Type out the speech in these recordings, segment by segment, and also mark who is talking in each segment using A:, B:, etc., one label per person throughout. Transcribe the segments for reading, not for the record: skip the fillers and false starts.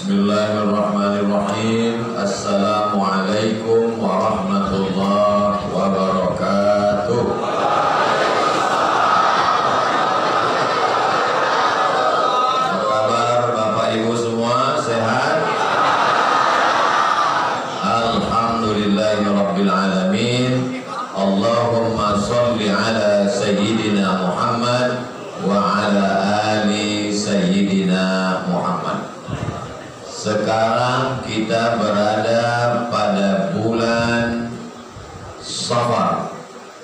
A: Bismillahirrahmanirrahim. Assalamualaikum warahmatullahi wabarakatuh. Apa kabar Bapak Ibu semua? Sehat? Alhamdulillahirabbil alamin. Allahumma sholli ala sayyidina Muhammad wa ala ali sayyidina Muhammad. Sekarang kita berada pada bulan Safar,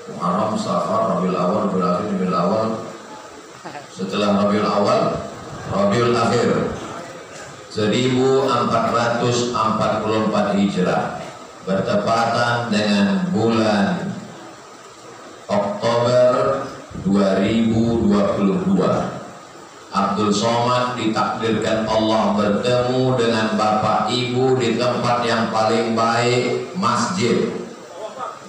A: Muharram, Safar, Rabiul Awal, Rabiul Akhir, Rabiul Awal. Setelah Rabiul Awal, Rabiul Akhir, 1444 Hijrah, bertepatan dengan bulan Oktober 2022. Abdul Somad ditakdirkan Allah bertemu dengan Bapak Ibu di tempat yang paling baik, masjid.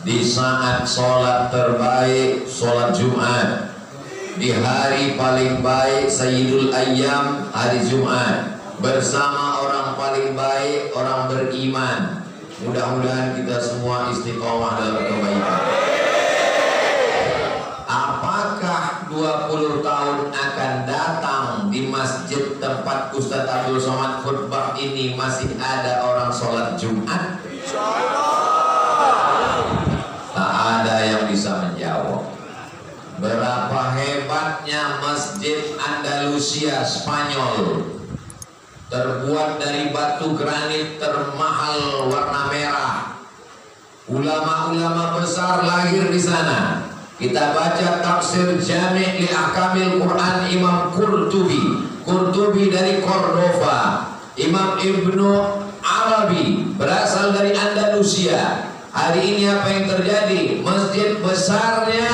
A: Di saat sholat terbaik, sholat Jumat. Di hari paling baik, Sayyidul Ayyam, hari Jumat. Bersama orang paling baik, orang beriman. Mudah-mudahan kita semua istiqomah dalam kebaikan. Apakah 20 tahun akan datang di masjid tempat Ustadz Abdul Somad khutbah ini masih ada orang sholat Jumat? Tak ada yang bisa menjawab. Berapa hebatnya masjid Andalusia Spanyol, terbuat dari batu granit termahal warna merah. Ulama-ulama besar lahir di sana. Kita baca tafsir Jami' li Ahkamil Quran Imam Qurtubi dari Cordova. Imam Ibnu Arabi berasal dari Andalusia. Hari ini apa yang terjadi? Masjid besarnya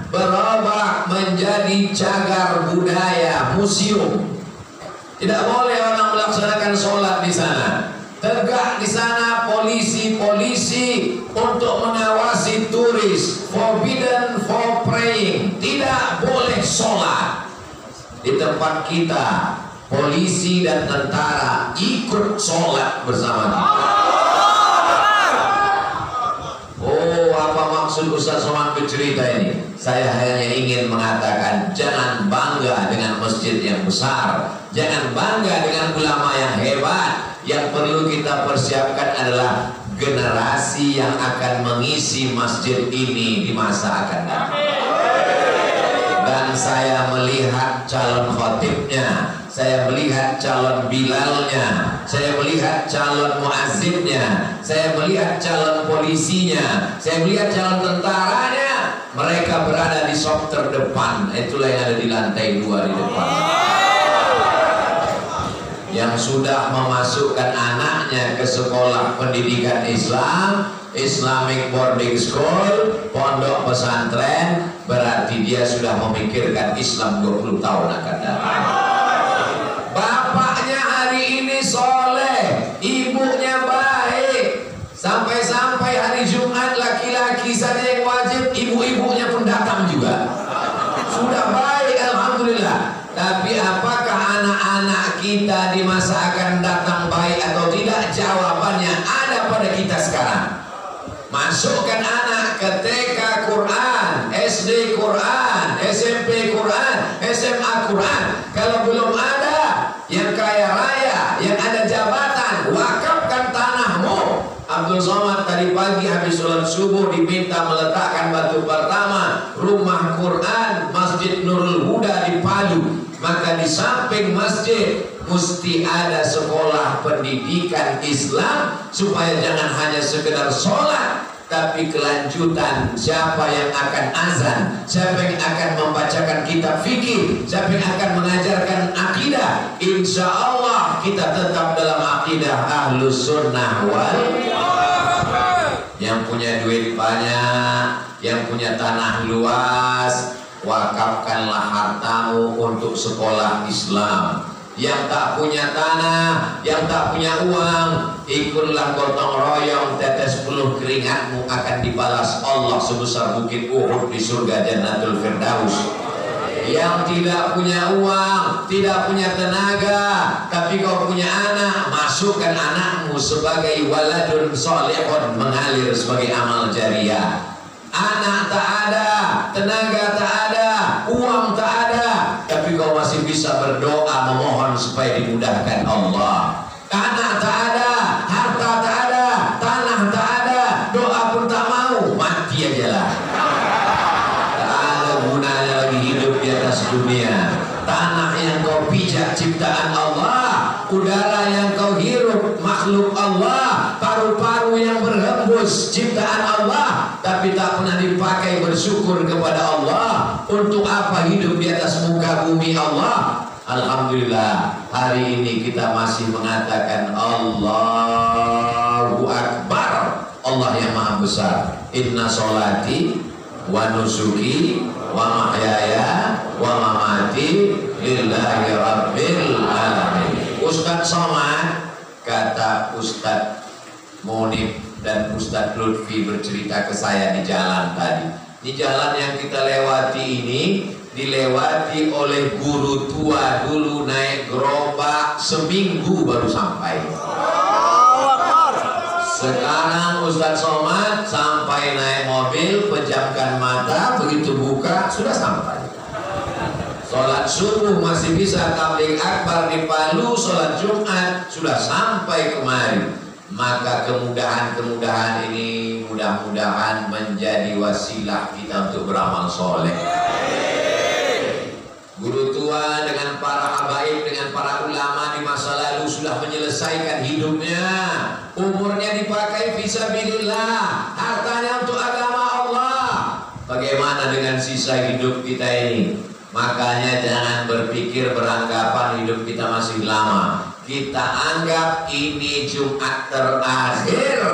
A: berubah menjadi cagar budaya, museum. Tidak boleh orang melaksanakan sholat di sana. Tegak di sana polisi untuk mengawasi turis. Forbidden for praying. Tidak boleh sholat. Di tempat kita, polisi dan tentara ikut sholat bersama kita. Oh, apa maksud Ustaz Somad bercerita ini? Saya hanya ingin mengatakan, jangan bangga dengan masjid yang besar, jangan bangga dengan ulama yang hebat. Yang perlu kita persiapkan adalah generasi yang akan mengisi masjid ini di masa akan datang. Dan saya melihat calon khotibnya, saya melihat calon bilalnya, saya melihat calon muazzinnya, saya melihat calon polisinya, saya melihat calon tentaranya. Mereka berada di sop terdepan. Itulah yang ada di lantai 2 di depan. Yang sudah memasukkan anaknya ke sekolah pendidikan Islam, Islamic boarding school, pondok pesantren, berarti dia sudah memikirkan Islam 20 tahun akan datang. Bapaknya hari ini soleh, ibunya baik. Sampai-sampai hari Jumat laki-laki saja yang wajib, ibu-ibunya pun datang juga. Sudah baik, alhamdulillah. Tapi apakah anak-anak kita di masa akan datang baik atau tidak? Jawabannya ada pada kita sekarang. Masukkan anak ke TK Quran, SD Quran, SMP Quran, SMA Quran. Kalau belum ada, yang kaya raya, yang ada jabatan, wakafkan tanahmu. Abdul Somad tadi pagi habis sholat subuh diminta meletakkan batu pertama rumah Quran Masjid Nurul Huda di Palu. Maka di samping masjid mesti ada sekolah pendidikan Islam, supaya jangan hanya sekedar sholat, tapi kelanjutan siapa yang akan azan, siapa yang akan membacakan kitab fikih, siapa yang akan mengajarkan akidah. Insya Allah kita tetap dalam akidah Ahlus Sunnah wal Jamaah. Yang punya duit banyak, yang punya tanah luas, wakafkanlah hartamu untuk sekolah Islam. Yang tak punya tanah, yang tak punya uang, ikutlah gotong royong, tetes peluh keringatmu akan dibalas Allah sebesar bukit Uhud di surga Jannatul Firdaus. Yang tidak punya uang, tidak punya tenaga, tapi kau punya anak, masukkan anakmu sebagai waladun solehun, mengalir sebagai amal jariah. Anak tak ada, tenaga tak ada, uang tak ada, tapi kau masih bisa berdoa memohon supaya dimudahkan Allah. Anak tak ada, harta tak ada, tanah tak ada, doa pun tak mau, mati aja lah. Tak ada gunanya lagi hidup di atas dunia. Tanah yang kau pijak ciptaan Allah, udara yang kau hirup makhluk Allah, paru-paru yang berhembus ciptaan Allah, tapi tak pernah dipakai bersyukur kepada Allah. Untuk apa hidup di atas muka bumi Allah? Alhamdulillah, hari ini kita masih mengatakan Allahu Akbar, Allah yang maha besar. Inna sholati wa nusuki wa mahyaya wa mamati lillahi rabbil alamin. Ustadz Somad, kata Ustadz Monib dan Ustadz Lutfi bercerita ke saya di jalan tadi. Di jalan yang kita lewati ini dilewati oleh guru tua dulu, naik gerobak seminggu baru sampai. Sekarang Ustadz Somad sampai naik mobil, pejamkan mata, begitu buka sudah sampai. Sholat subuh masih bisa tabligh akbar di Palu, sholat Jumat sudah sampai kemari. Maka kemudahan-kemudahan ini mudah-mudahan menjadi wasilah kita untuk beramal soleh. Guru tua dengan para habaib, dengan para ulama di masa lalu sudah menyelesaikan hidupnya. Umurnya dipakai fisabilillah, hartanya untuk agama Allah. Bagaimana dengan sisa hidup kita ini? Makanya jangan berpikir beranggapan hidup kita masih lama. Kita anggap ini Jumat terakhir.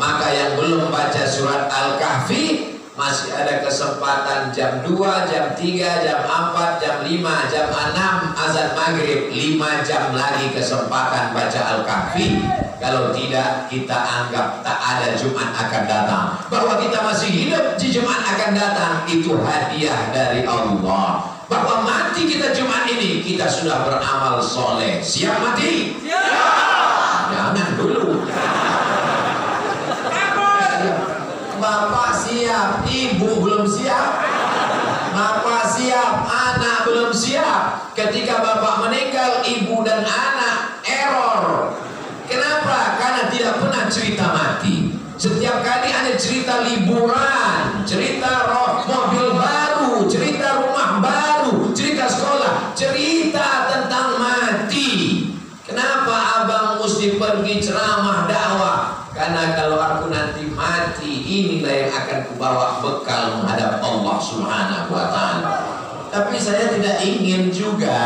A: Maka yang belum baca surat Al-Kahfi masih ada kesempatan jam 2, jam 3, jam 4, jam 5, jam 6 azan maghrib, 5 jam lagi kesempatan baca Al-Kahfi. Kalau tidak, kita anggap tak ada Jumat akan datang. Bahwa kita masih hidup di Jumat akan datang, itu hadiah dari Allah. Bahwa mati kita Jumat ini, kita sudah beramal soleh. Siap mati? Siap! Jangan dulu. Bapak siap, ibu belum siap. Bapak siap, anak belum siap. Ketika bapak meninggal, ibu dan anak error. Kenapa? Karena tidak pernah cerita mati. Setiap kali ada cerita liburan, cerita mobil baru, cerita rumah baru, cerita sekolah, cerita tentang mati. Kenapa abang mesti pergi ceramah dakwah? Karena kalau aku nanti mati, inilah yang akan kubawa bekal menghadap Allah Subhanahu wa Ta'ala. Tapi saya tidak ingin juga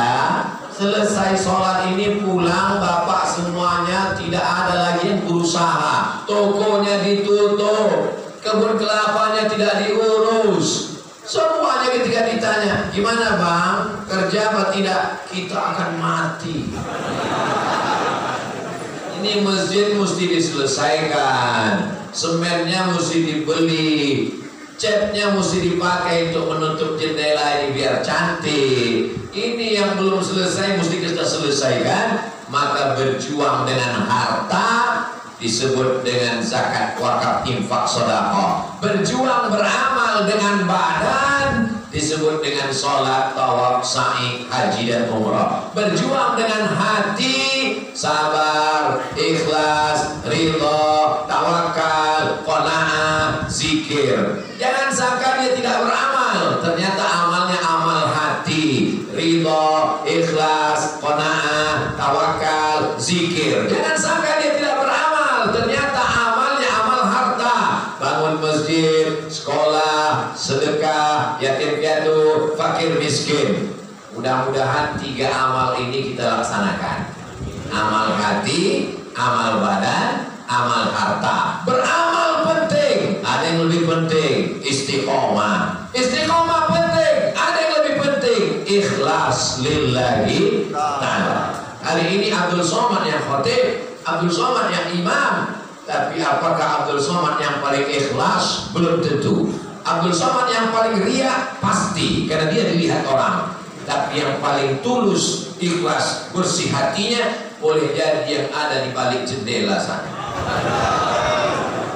A: selesai sholat ini pulang, bapak semuanya tidak ada lagi yang berusaha, tokonya ditutup, kebun kelapanya tidak diurus. Semuanya ketika ditanya, gimana bang, kerja apa tidak? Kita akan mati. Ini masjid mesti diselesaikan, semennya mesti dibeli, catnya mesti dipakai untuk menutup jendela ini biar cantik. Ini yang belum selesai mesti kita selesaikan. Maka berjuang dengan harta disebut dengan zakat, wakaf, infak, sedekah. Berjuang beramal dengan badan disebut dengan sholat, tawaf, sa'i, haji dan umrah. Berjuang dengan hati, sabar, ikhlas, ridho, tawakal, qanaah, zikir. Jangan sangka dia tidak beramal, ternyata amalnya amal hati, ridho, ikhlas, qanaah, tawakal, zikir. Jangan sangka dia tidak beramal, ternyata amalnya amal harta, bangun masjid, sekolah, sedekah, yatim piatu, fakir miskin. Mudah-mudahan 3 amal ini kita laksanakan. Amal hati, amal badan, amal harta. Beramal penting, ada yang lebih penting, istiqomah. Istiqomah penting, ada yang lebih penting, ikhlas lillahi ta'ala. Hari ini Abdul Somad yang khotib, Abdul Somad yang imam. Tapi apakah Abdul Somad yang paling ikhlas? Belum tentu. Abdul Somad yang paling riya pasti karena dia dilihat orang, tapi yang paling tulus, ikhlas, bersih hatinya boleh jadi yang ada di balik jendela sana,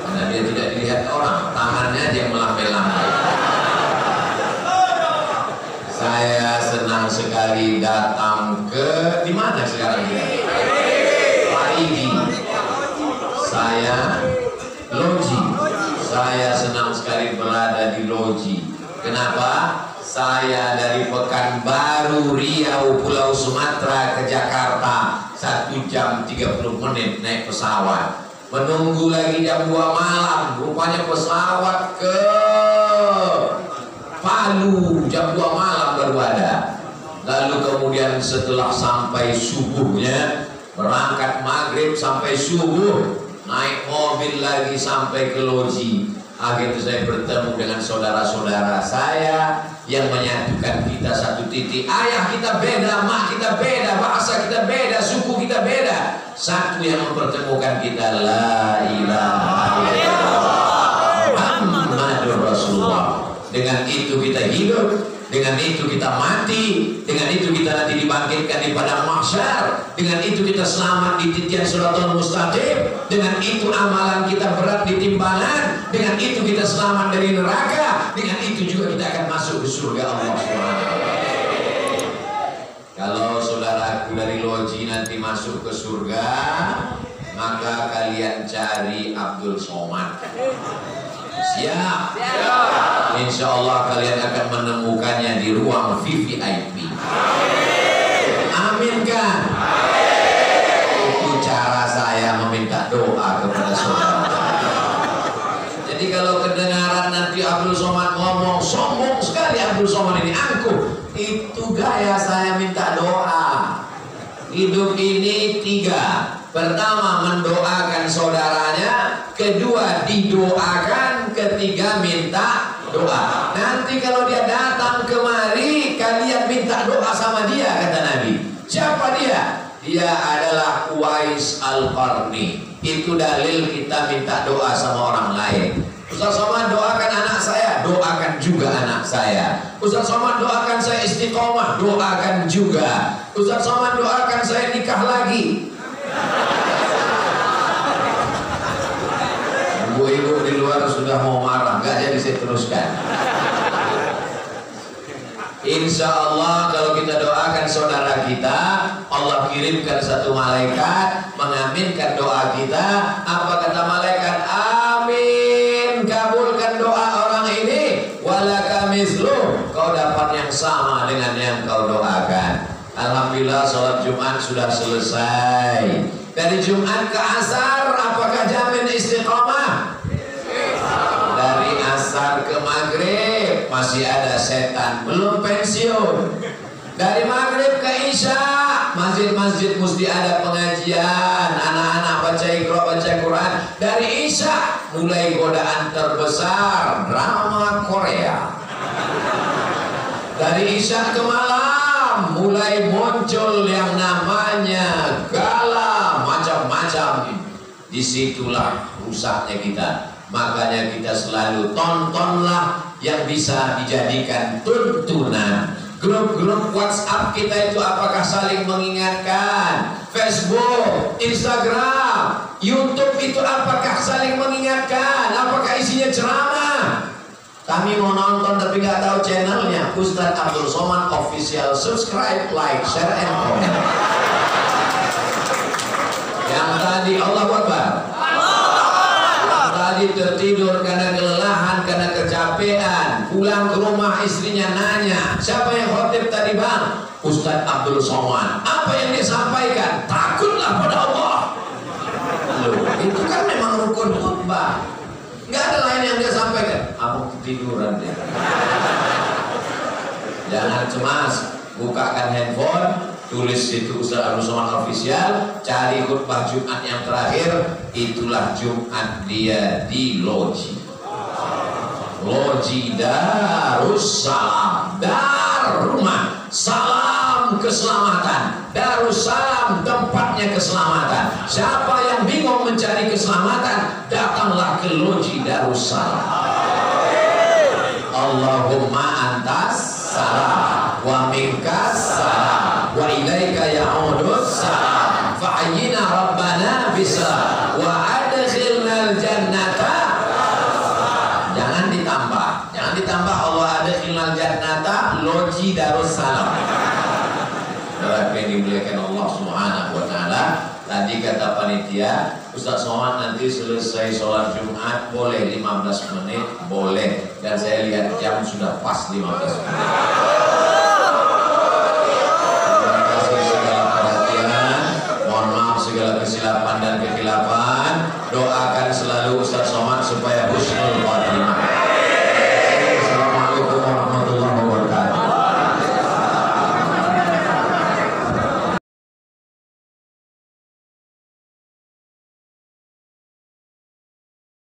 A: karena dia tidak dilihat orang, tangannya dia melambai-lambai. Saya senang sekali datang ke di mana sekarang dia? Parigi. Saya Loji. Saya senang sekali berada di Loji. Kenapa? Saya dari Pekanbaru, Riau, Pulau Sumatera ke Jakarta 1 jam 30 menit naik pesawat. Menunggu lagi jam 2 malam, rupanya pesawat ke Palu jam 2 malam baru ada. Lalu kemudian setelah sampai subuhnya, berangkat maghrib sampai subuh, naik mobil lagi sampai ke Loji. Akhirnya saya bertemu dengan saudara-saudara saya yang menyatukan kita satu titik. Ayah kita beda, mak kita beda, bahasa kita beda, suku kita beda. Satu yang mempertemukan kita, la ilaha illallah Muhammadur Rasulullah. Dengan itu kita hidup, dengan itu kita mati, dengan itu kita nanti dibangkitkan di padang mahsyar, dengan itu kita selamat di titian Shiratal Mustaqim, dengan itu amalan kita berat di timbangan, dengan itu kita selamat dari neraka, dengan itu juga kita akan masuk ke surga Allah SWT. Kalau saudaraku dari Loji nanti masuk ke surga, maka kalian cari Abdul Somad. Siap? Insya Allah kalian akan menemukannya di ruang VVIP. Amin kan? Itu cara saya meminta doa kepada saudara. Jadi kalau kedengaran nanti Abdul Somad ngomong, sombong sekali Abdul Somad ini, angkuh, itu gaya saya minta doa. Hidup ini 3. Pertama mendoakan saudaranya, kedua didoakan, ketiga minta doa. Nanti kalau dia datang kemari, kalian minta doa sama dia, kata Nabi. Siapa dia? Dia adalah Uwais Al-Qarni. Itu dalil kita minta doa sama orang lain. Ustaz Somad doakan anak saya, doakan juga anak saya. Ustaz Somad doakan saya istiqomah, doakan juga. Ustaz Somad doakan saya nikah lagi. Ibu-ibu di luar sudah mau marah, nggak jadi saya teruskan. Insya Allah kalau kita doakan saudara kita, Allah kirimkan satu malaikat mengaminkan doa kita. Apa kata malaikat? Amin, kabulkan doa orang ini. Walaka mislu, kau dapat yang sama dengan yang kau doakan. Alhamdulillah sholat Jumat sudah selesai. Dari Jumat ke Asar apakah jamin istiqomah? Dari Asar ke Maghrib masih ada setan, belum pensiun. Dari Maghrib ke Isya, masjid-masjid mesti ada pengajian, anak-anak baca Iqra, baca Quran. Dari Isya mulai godaan terbesar, drama Korea. Dari Isya ke malam mulai muncul yang namanya gala, macam-macam. Disitulah rusaknya kita. Makanya kita selalu tontonlah yang bisa dijadikan tuntunan. Grup-grup WhatsApp kita itu apakah saling mengingatkan? Facebook, Instagram, YouTube itu apakah saling mengingatkan? Apakah isinya ceramah? Kami mau nonton tapi nggak tahu channelnya. Ustaz Abdul Somad Official. Subscribe, like, share, and comment. Yang tadi Allahu Akbar. Yang tadi tertidur karena kelelahan, karena kecapean. Pulang ke rumah istrinya nanya, siapa yang khotib tadi bang? Ustaz Abdul Somad. Apa yang dia sampaikan? Takutlah pada Allah. Loh, itu kan memang rukun khutbah. Nggak ada lain yang dia sampaikan. Aku ketiduran dia. Jangan cemas, bukakan handphone, tulis itu Ustaz Abdul Somad Official, cari khutbah Jumat yang terakhir. Itulah Jumat dia di Loji. Loji Darussalam, dar rumah, salam keselamatan. Darussalam tempatnya keselamatan. Siapa yang bingung mencari keselamatan, datanglah ke Loji Darussalam. Allahumma antas salam wa minkas salam wa ilaika ya'udus salam fa'ayyina rabbana bisalam wa adkhilnal jannata. Jangan ditambah Allah adkhilnal jannata loji darussalam. Saudara yang dimuliakan Allah Subhanahu wa taala, tadi kata panitia Ustaz Somad nanti selesai sholat Jumat boleh 15 menit, boleh, dan saya lihat jam sudah pas 15 menit. Terima kasih segala perhatian, mohon maaf segala kesilapan dan kekilapan. Doakan selalu Ustaz Somad supaya husnul